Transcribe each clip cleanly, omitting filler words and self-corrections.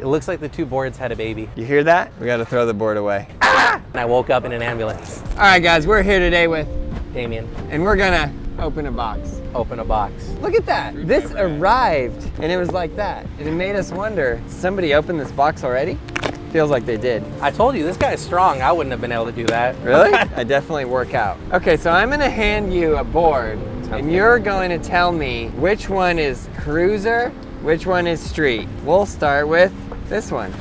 It looks like the two boards had a baby. You hear that? We gotta throw the board away. Ah! And I woke up in an ambulance. All right, guys, we're here today with Damien. and we're gonna open a box. Open a box. Look at that. This arrived and it was like that. And it made us wonder, somebody opened this box already? Feels like they did. I told you, this guy's strong. I wouldn't have been able to do that. Really? I definitely work out. Okay, so I'm gonna hand you a board and you're going to tell me which one is cruiser, which one is street. We'll start with this one.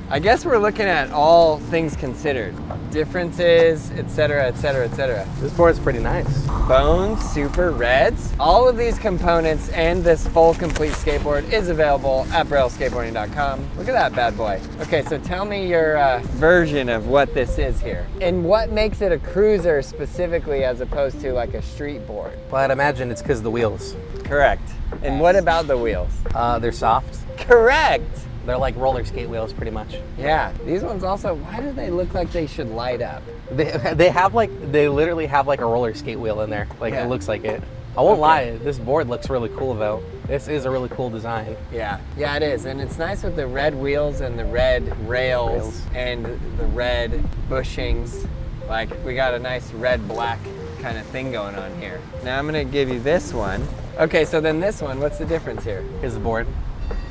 I guess we're looking at all things considered. Differences, etc., etc., etc. This board's pretty nice. Bone Super Reds. All of these components and this full complete skateboard is available at brailleskateboarding.com. Look at that bad boy. Okay, so tell me your version of what this is here. And what makes it a cruiser specifically as opposed to like a street board? Well, I'd imagine it's because of the wheels. Correct. And what about the wheels? They're soft. Correct. They're like roller skate wheels, pretty much. Yeah, these ones also, why do they look like they should light up? They literally have like a roller skate wheel in there. Like Yeah. It looks like it. I won't lie, this board looks really cool though. This is a really cool design. Yeah, it is. And it's nice with the red wheels and the red rails and the red bushings. Like we got a nice red-black kind of thing going on here. Now I'm gonna give you this one. Okay, so then this one, what's the difference here? Here's the board.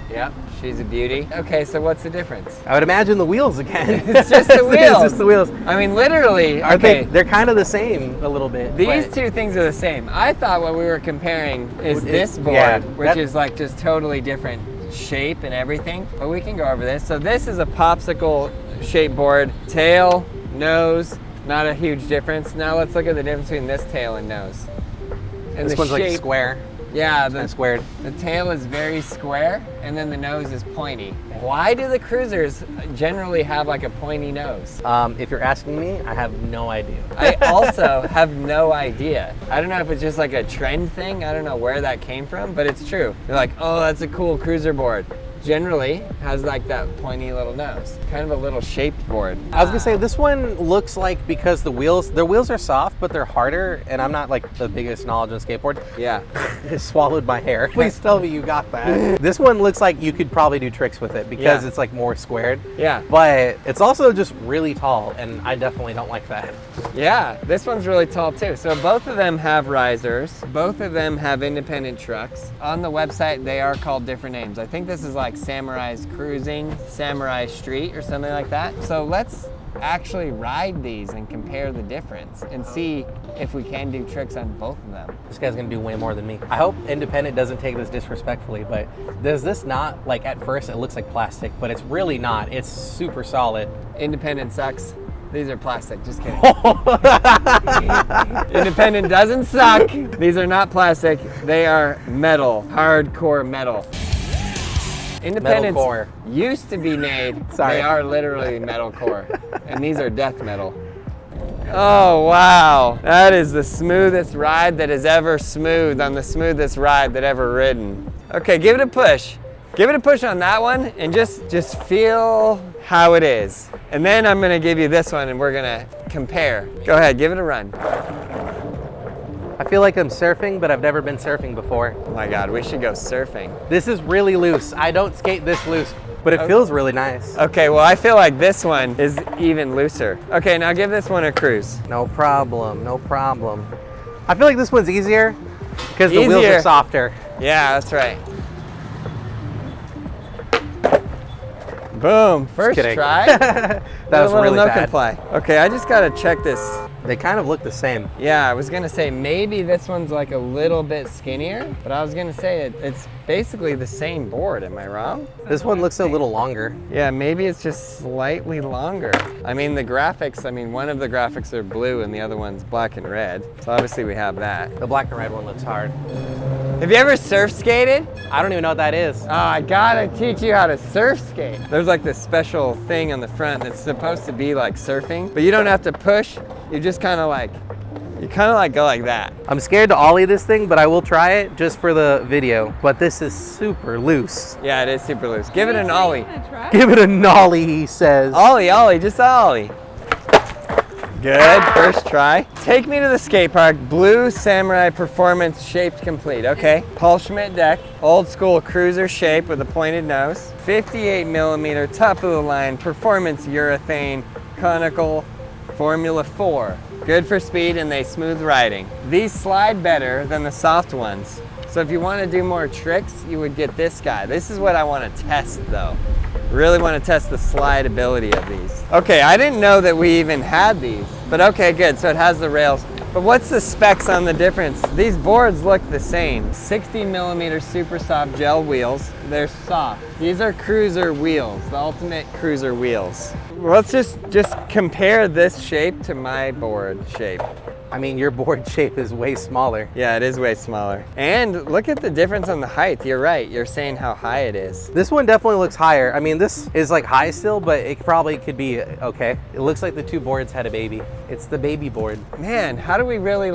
Yep, she's a beauty. Okay, so what's the difference? I would imagine the wheels again. It's just the wheels. It's just the wheels. I mean, literally, Aren't okay. they're kind of the same a little bit. These but two things are the same. I thought what we were comparing is this board, yeah, which is like just totally different shape and everything, but we can go over this. So this is a popsicle shape board. Tail, nose, not a huge difference. Now let's look at the difference between this tail and nose. And this the one's like shape, square. yeah, And squared. the tail is very square, and then the nose is pointy. Why do the cruisers generally have like a pointy nose? If you're asking me, I have no idea. I also have no idea. I don't know if it's just like a trend thing. I don't know where that came from, but it's true. They're like, oh, that's a cool cruiser board. Generally has like that pointy little nose. Kind of a little shaped board. I was gonna say, this one looks like, because their wheels are soft, but they're harder, and I'm not like the biggest knowledge on skateboard. Yeah. It swallowed my hair. Please tell me you got that. This one looks like you could probably do tricks with it because Yeah. it's like more squared. Yeah. But it's also just really tall, and I definitely don't like that. Yeah, this one's really tall too. So both of them have risers. Both of them have independent trucks. On the website, they are called different names. I think this is like Samurai's Cruising, Samurai Street, or something like that. So let's actually ride these and compare the difference and see if we can do tricks on both of them. This guy's gonna do way more than me. I hope Independent doesn't take this disrespectfully, but does this not, like at first it looks like plastic, but it's really not. It's super solid. Independent sucks. These are plastic, just kidding. Independent doesn't suck. These are not plastic. They are metal, hardcore metal. Independents Metalcore. used to be made. Sorry. They are literally metalcore, and these are death metal. Oh wow, that is the smoothest ride that has ever smoothed on the smoothest ride that ever ridden. Okay, give it a push. Give it a push on that one, and just feel how it is. And then I'm gonna give you this one, and we're gonna compare. Go ahead, give it a run. I feel like I'm surfing, but I've never been surfing before. Oh my God, we should go surfing. This is really loose. I don't skate this loose, but it feels really nice. Okay, well I feel like this one is even looser. Okay, now give this one a cruise. No problem, no problem. I feel like this one's easier because the wheels are softer. Yeah, that's right. Boom, first try. That was really bad. Play. Okay, I just gotta check this. They kind of look the same. Yeah, I was gonna say maybe this one's like a little bit skinnier, but I was gonna say it's basically the same board, am I wrong? This one looks a little longer. Yeah, maybe it's just slightly longer. I mean, the graphics, one of the graphics are blue and the other one's black and red. So obviously we have that. The black and red one looks hard. Have you ever surf skated? I don't even know what that is. Oh, I gotta teach you how to surf skate. There's like this special thing on the front that's supposed to be like surfing, but you don't have to push. You just kind of like go like that. I'm scared to ollie this thing, but I will try it just for the video. But this is super loose. Yeah, it is super loose. Give it an ollie. Give it a nollie, he says. Ollie, just ollie. Good, first try. Take me to the skate park. Blue Samurai Performance Shaped Complete. Okay. Paul Schmidt deck. Old school cruiser shape with a pointed nose. 58 millimeter top of the line performance urethane conical Formula 4. Good for speed and they smooth riding. These slide better than the soft ones. So if you want to do more tricks, you would get this guy. This is what I want to test though. Really want to test the slide ability of these. Okay, I didn't know that we even had these, but okay, good. So it has the rails. But what's the specs on the difference? These boards look the same. 60 millimeter super soft gel wheels. They're soft. These are cruiser wheels, the ultimate cruiser wheels. Let's just compare this shape to my board shape. I mean, your board shape is way smaller. Yeah, it is way smaller. And look at the difference on the height. You're right, you're saying how high it is. This one definitely looks higher. I mean, this is like high still, but it probably could be okay. It looks like the two boards had a baby. It's the baby board. Man, how do we really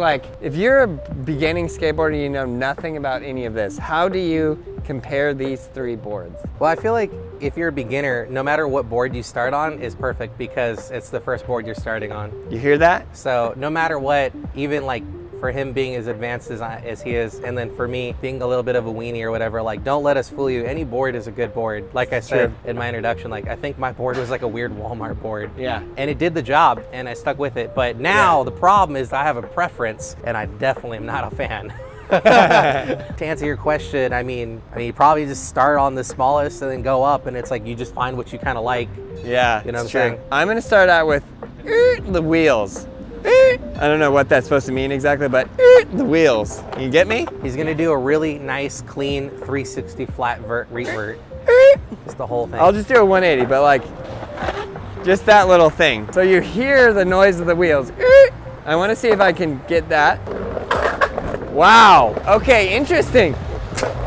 if you're a beginning skateboarder, you know nothing about any of this, how do you compare these three boards? Well, I feel like if you're a beginner, no matter what board you start on is perfect because it's the first board you're starting on. You hear that? So no matter what, even like for him being as advanced as he is, and then for me being a little bit of a weenie or whatever, like don't let us fool you. Any board is a good board. Like I said in my introduction, like I think my board was like a weird Walmart board. Yeah. And it did the job and I stuck with it. But now the problem is I have a preference and I definitely am not a fan. To answer your question, I mean, you probably just start on the smallest and then go up, and it's like you just find what you kind of like. Yeah, you know what I'm true. saying? I'm gonna start out with the wheels. I don't know what that's supposed to mean exactly, but the wheels. You get me? He's gonna do a really nice, clean 360 flat revert. Just the whole thing. I'll just do a 180, but like just that little thing. So you hear the noise of the wheels. I want to see if I can get that. Wow, okay, interesting.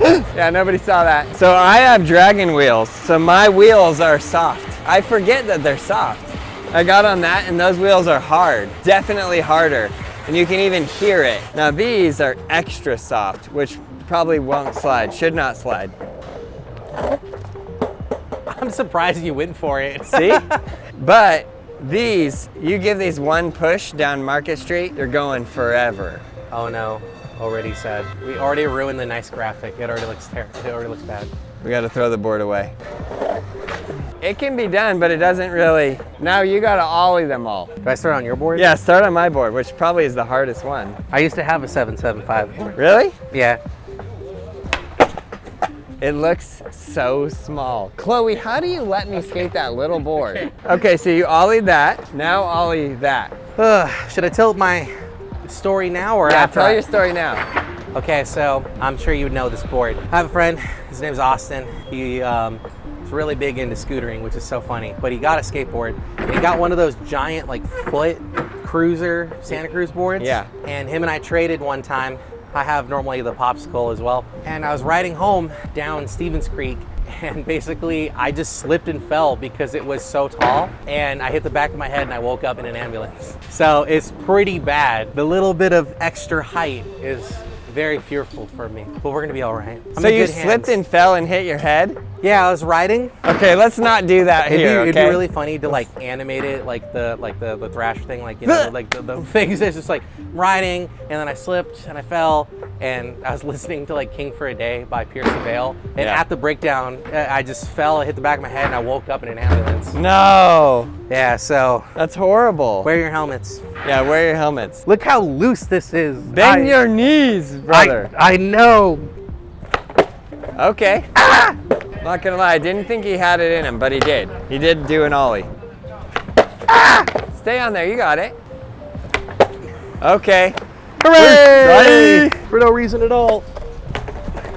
Yeah, nobody saw that. So I have dragon wheels, so my wheels are soft. I forget that they're soft. I got on that and those wheels are hard, definitely harder. And you can even hear it. Now these are extra soft, which probably won't slide, should not slide. I'm surprised you went for it. See? But these, you give these one push down Market Street, you're going forever. Oh no. Already said. We already ruined the nice graphic. It already looks terrible. It already looks bad. We got to throw the board away. It can be done, but it doesn't really. Now you got to ollie them all. Do I start on your board? Yeah, start on my board, which probably is the hardest one. I used to have a 775 board. Really? Yeah. It looks so small. Chloe, how do you let me skate that little board? Okay, so you ollie that. Now ollie that. Should I tell my story now or after? Tell your story now. Okay, so I'm sure you would know this board. I have a friend, his name's Austin. He is really big into scootering, which is so funny, but he got a skateboard. And he got one of those giant like foot cruiser Santa Cruz boards. Yeah. And him and I traded one time. I have normally the popsicle as well. And I was riding home down Stevens Creek and basically I just slipped and fell because it was so tall and I hit the back of my head and I woke up in an ambulance. So it's pretty bad. The little bit of extra height is very fearful for me, but we're gonna be all right. So you slipped and fell and hit your head? Yeah, I was riding. Okay, let's not do that here. It'd be really funny to like animate it, like the thrash thing, like you know, like the things. It's just like riding, and then I slipped and I fell, and I was listening to like King for a Day by Pierce the Veil, and at the breakdown, I just fell, I hit the back of my head, and I woke up in an ambulance. No. Yeah, so that's horrible. Wear your helmets. Yeah, wear your helmets. Look how loose this is. Bend your knees, brother. I know. Okay. Ah! Not gonna lie, I didn't think he had it in him, but he did. He did do an ollie. Ah! Stay on there, you got it. Okay. Hooray! For no reason at all.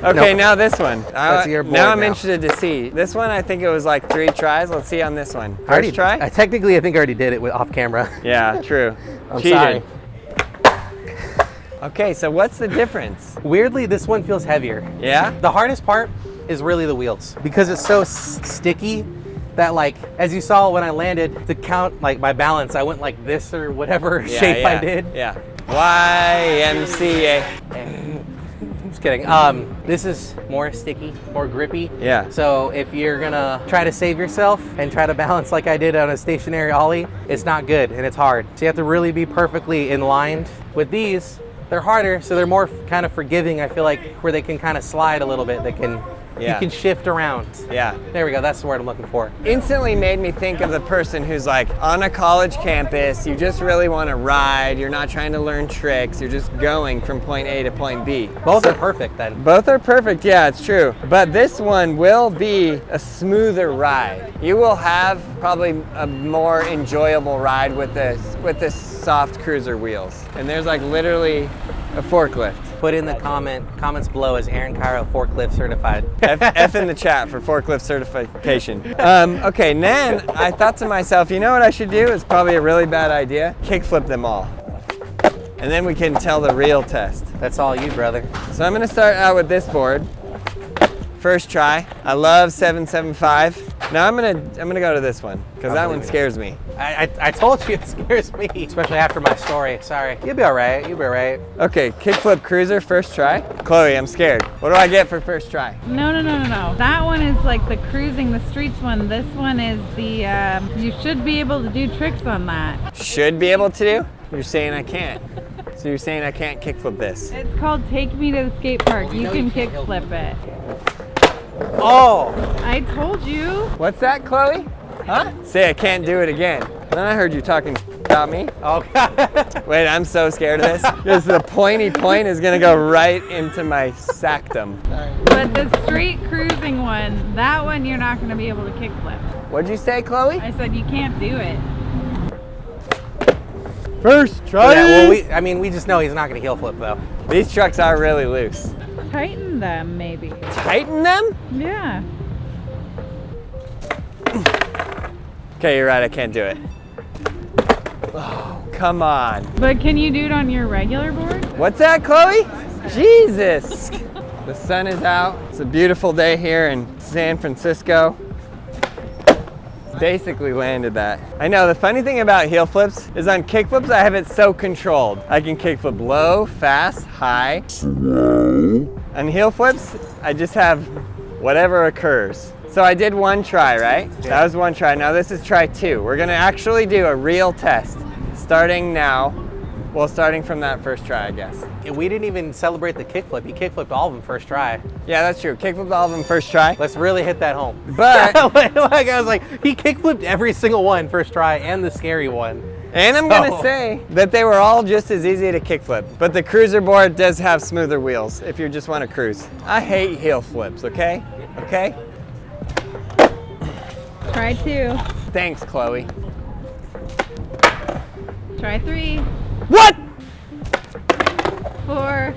Okay, now this one. That's your board now I'm interested to see. This one, I think it was like 3 tries. Let's see on this one. First try? I think I already did it off camera. Yeah, true. I'm sorry. Okay, so what's the difference? Weirdly, this one feels heavier. Yeah? The hardest part is really the wheels because it's so sticky that, like, as you saw when I landed, to count like my balance, I went like this or whatever shape I did. Yeah. YMCA. Just kidding. This is more sticky, more grippy. Yeah. So if you're gonna try to save yourself and try to balance like I did on a stationary ollie, it's not good and it's hard. So you have to really be perfectly in line. With these, they're harder, so they're more kind of forgiving, I feel like, where they can kind of slide a little bit. They can, you can shift around. Yeah. There we go, that's the word I'm looking for. Instantly made me think of the person who's like on a college campus, you just really want to ride, you're not trying to learn tricks, you're just going from point A to point B. Both are perfect then. Both are perfect, yeah, it's true. But this one will be a smoother ride. You will have probably a more enjoyable ride with this soft cruiser wheels. And there's like literally a forklift. Put in the comments below, is Aaron Cairo forklift certified? F in the chat for forklift certification. Okay, then I thought to myself, you know what I should do? It's probably a really bad idea. Kickflip them all. And then we can tell the real test. That's all you, brother. So I'm gonna start out with this board. First try. I love 775. Now I'm gonna go to this one, because that one scares me. I told you it scares me, especially after my story. Sorry. You'll be all right. You'll be all right. Okay, kickflip cruiser, first try. Chloe, I'm scared. What do I get for first try? No. That one is like the cruising the streets one. This one is the, you should be able to do tricks on that. Should be able to do? You're saying I can't. So you're saying I can't kickflip this? It's called Take Me to the Skate Park. You can kickflip it. Oh! I told you. What's that, Chloe? Huh? Say I can't do it again. Then I heard you talking about me. Oh, God. Wait, I'm so scared of this. Because the pointy point is gonna go right into my sactum. But the street cruising one, that one you're not gonna be able to kickflip. What'd you say, Chloe? I said you can't do it. First try. Yeah, well, we just know he's not gonna heel flip though. These trucks are really loose. Tighten them, maybe. Tighten them? Yeah. Okay, you're right, I can't do it. Oh, come on. But can you do it on your regular board? What's that, Chloe? Jesus. The sun is out. It's a beautiful day here in San Francisco. Basically landed that. I know, the funny thing about heel flips is on kick flips, I have it so controlled. I can kick flip low, fast, high, slow. On heel flips, I just have whatever occurs. So I did one try, right? Yeah. That was one try. Now this is try two. We're gonna actually do a real test starting now. Well, starting from that first try, I guess. We didn't even celebrate the kickflip. He kickflipped all of them first try. Yeah, that's true. Kickflipped all of them first try. Let's really hit that home. But like I was like, he kickflipped every single one first try and the scary one. And I'm gonna say that they were all just as easy to kickflip. But the cruiser board does have smoother wheels if you just want to cruise. I hate heel flips, okay? Okay? Try 2. Thanks, Chloe. Try 3. What? 4.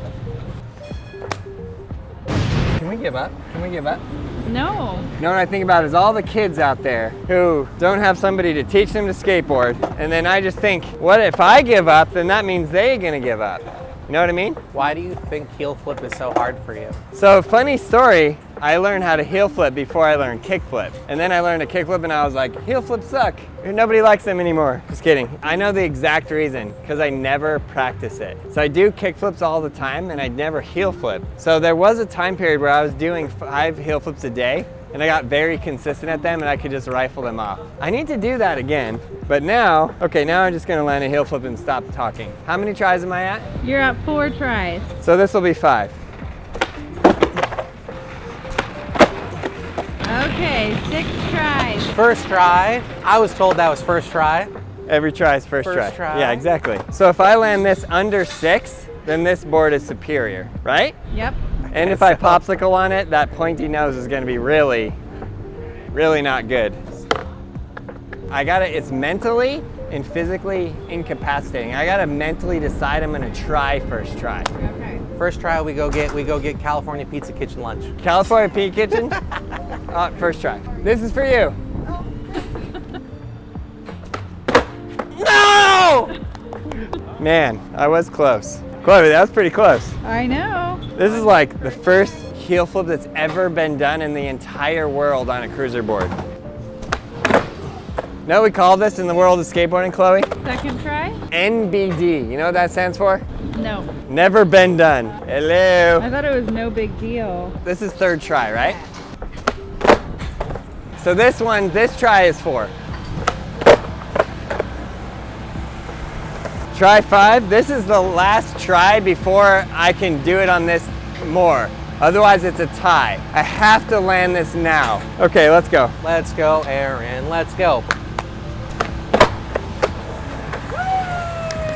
Can we give up? Can we give up? No. You know what I think about is all the kids out there who don't have somebody to teach them to skateboard. And then I just think, what if I give up, then that means they're gonna give up. You know what I mean? Why do you think heel flip is so hard for you? So funny story, I learned how to heel flip before I learned kick flip. And then I learned a kick flip and I was like, heel flips suck. Nobody likes them anymore. Just kidding. I know the exact reason, because I never practice it. So I do kick flips all the time and I never heel flip. So there was a time period where I was doing 5 heel flips a day and I got very consistent at them and I could just rifle them off. I need to do that again, but now, okay, now I'm just gonna land a heel flip and stop talking. How many tries am I at? You're at 4 tries. So this will be 5. Okay, 6 tries. First try. I was told that was first try. Every try is first First try. Yeah, exactly. So if I land this under 6, then this board is superior, right? Yep. And if I popsicle on it, that pointy nose is gonna be really, really not good. It's mentally and physically incapacitating. I gotta mentally decide I'm gonna try first try. Okay. First try, we go get California Pizza Kitchen lunch. California Pea Kitchen? First try. This is for you. No! Man, I was close. Chloe, that was pretty close. I know. This is like the first heel flip that's ever been done in the entire world on a cruiser board. Know what we call this in the world of skateboarding, Chloe? Second try? NBD. You know what that stands for? No. Never been done. Hello. I thought it was no big deal. This is third try, right? So this try is 4. Try 5. This is the last try before I can do it on this more. Otherwise it's a tie. I have to land this now. Okay, let's go. Let's go, Aaron. Let's go.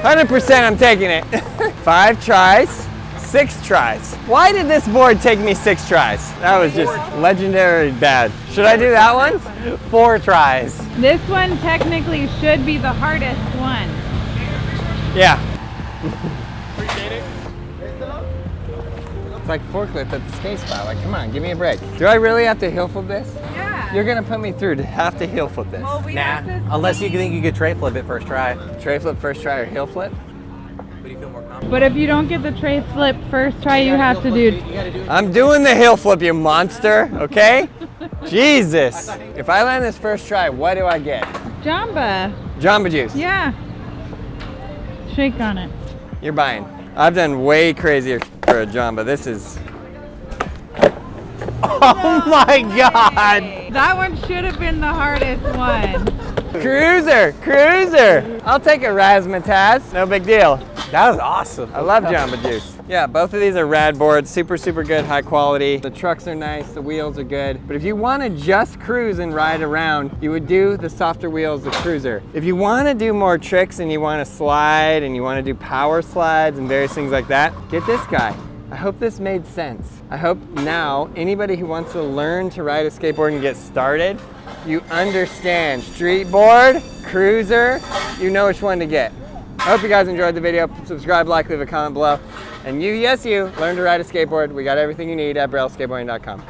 100% I'm taking it. 5 tries, 6 tries. Why did this board take me 6 tries? That was just legendary bad. Should I do that one? 4 tries. This one technically should be the hardest one. Yeah. It's like forklift at the skate spot. Like, come on, give me a break. Do I really have to heel flip this? Yeah. You're gonna put me through to have to heel flip this. Well, we Nah, have to unless you see. think you could tray flip it first try. Tray flip first try or heel flip? But you feel more confident. But if you don't get the tray flip first try, you have to do. You gotta do it. I'm doing the heel flip, you monster, okay? Jesus. If I land this first try, what do I get? Jamba. Jamba Juice. Yeah. Shake on it. You're buying. I've done way crazier for a Jamba. This is... Oh my God! That one should have been the hardest one. Cruiser. I'll take a razzmatazz, no big deal. That was awesome. I love Jamba Juice. Yeah, both of these are rad boards, super good, high quality. The trucks are nice, the wheels are good. But if you want to just cruise and ride around, you would do the softer wheels, the Cruiser. If you want to do more tricks and you want to slide and you want to do power slides and various things like that, get this guy. I hope this made sense. I hope now anybody who wants to learn to ride a skateboard and get started, you understand street board, cruiser, you know which one to get. I hope you guys enjoyed the video. Subscribe, like, leave a comment below. And you, yes you, learn to ride a skateboard. We got everything you need at brailleskateboarding.com.